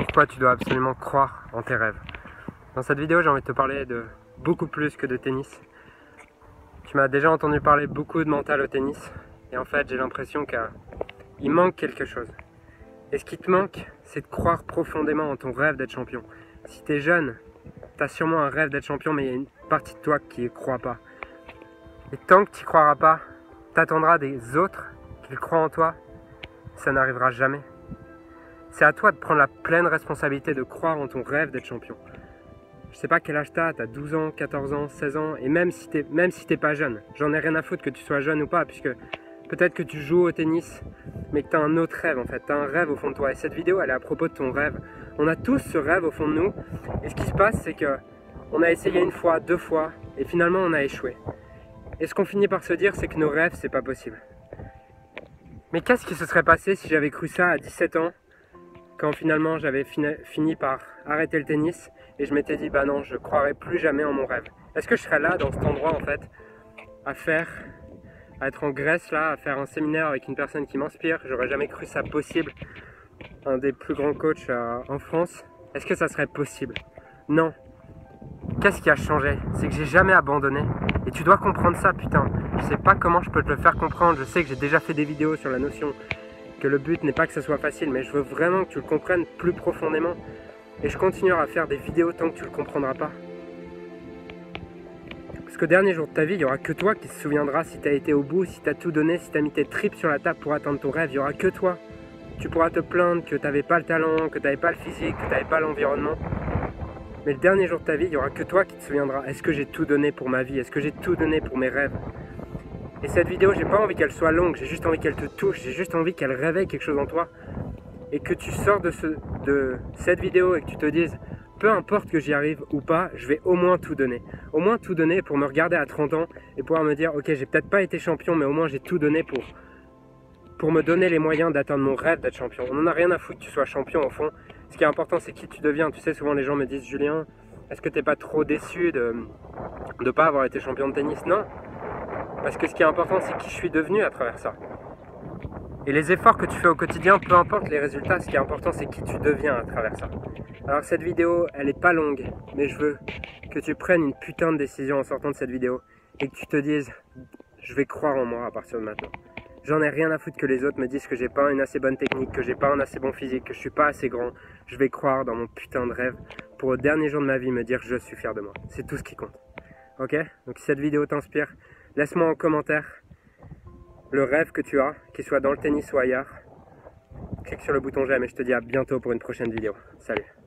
pourquoi tu dois absolument croire en tes rêves. Dans cette vidéo, j'ai envie de te parler de beaucoup plus que de tennis. Tu m'as déjà entendu parler beaucoup de mental au tennis, et en fait, j'ai l'impression qu'il manque quelque chose. Et ce qui te manque, c'est de croire profondément en ton rêve d'être champion. Si tu es jeune, tu as sûrement un rêve d'être champion, mais il y a une partie de toi qui n'y croit pas. Et tant que tu n'y croiras pas, tu attendras des autres qui croient en toi, ça n'arrivera jamais. C'est à toi de prendre la pleine responsabilité de croire en ton rêve d'être champion. Je sais pas quel âge tu as 12 ans, 14 ans, 16 ans, et même si t'es pas jeune, j'en ai rien à foutre que tu sois jeune ou pas, puisque peut-être que tu joues au tennis, mais que tu as un autre rêve en fait, tu as un rêve au fond de toi, et cette vidéo elle est à propos de ton rêve. On a tous ce rêve au fond de nous, et ce qui se passe c'est que on a essayé une fois, deux fois, et finalement on a échoué. Et ce qu'on finit par se dire, c'est que nos rêves, c'est pas possible. Mais qu'est-ce qui se serait passé si j'avais cru ça à 17 ans, quand finalement j'avais fini par arrêter le tennis et je m'étais dit bah non, je croirais plus jamais en mon rêve. Est-ce que je serais là dans cet endroit en fait à être en Grèce là, à faire un séminaire avec une personne qui m'inspire? J'aurais jamais cru ça possible, un des plus grands coachs en France. Est-ce que ça serait possible? Non. Qu'est-ce qui a changé? C'est que j'ai jamais abandonné. Et tu dois comprendre ça, putain. Je sais pas comment je peux te le faire comprendre. Je sais que j'ai déjà fait des vidéos sur la notion que le but n'est pas que ce soit facile, mais je veux vraiment que tu le comprennes plus profondément. Et je continuerai à faire des vidéos tant que tu le comprendras pas. Parce qu'au dernier jour de ta vie, il n'y aura que toi qui te souviendras si tu as été au bout, si tu as tout donné, si tu as mis tes tripes sur la table pour atteindre ton rêve. Il n'y aura que toi. Tu pourras te plaindre que tu n'avais pas le talent, que tu n'avais pas le physique, que tu n'avais pas l'environnement. Mais le dernier jour de ta vie, il n'y aura que toi qui te souviendras. Est-ce que j'ai tout donné pour ma vie? Est-ce que j'ai tout donné pour mes rêves? Et cette vidéo, j'ai pas envie qu'elle soit longue, j'ai juste envie qu'elle te touche, j'ai juste envie qu'elle réveille quelque chose en toi. Et que tu sors de cette vidéo et que tu te dises, peu importe que j'y arrive ou pas, je vais au moins tout donner. Au moins tout donner pour me regarder à 30 ans et pouvoir me dire, ok, j'ai peut-être pas été champion, mais au moins j'ai tout donné pour me donner les moyens d'atteindre mon rêve d'être champion. On n'en a rien à foutre que tu sois champion au fond. Ce qui est important, c'est qui tu deviens. Tu sais, souvent les gens me disent, Julien, est-ce que t'es pas trop déçu de ne pas avoir été champion de tennis? Non. Parce que ce qui est important, c'est qui je suis devenu à travers ça. Et les efforts que tu fais au quotidien, peu importe les résultats, ce qui est important, c'est qui tu deviens à travers ça. Alors cette vidéo, elle est pas longue, mais je veux que tu prennes une putain de décision en sortant de cette vidéo et que tu te dises, je vais croire en moi à partir de maintenant. J'en ai rien à foutre que les autres me disent que j'ai pas une assez bonne technique, que j'ai pas un assez bon physique, que je suis pas assez grand. Je vais croire dans mon putain de rêve pour au dernier jour de ma vie me dire je suis fier de moi. C'est tout ce qui compte. Ok? Donc si cette vidéo t'inspire, laisse-moi en commentaire le rêve que tu as, qu'il soit dans le tennis ou ailleurs. Clique sur le bouton j'aime et je te dis à bientôt pour une prochaine vidéo. Salut!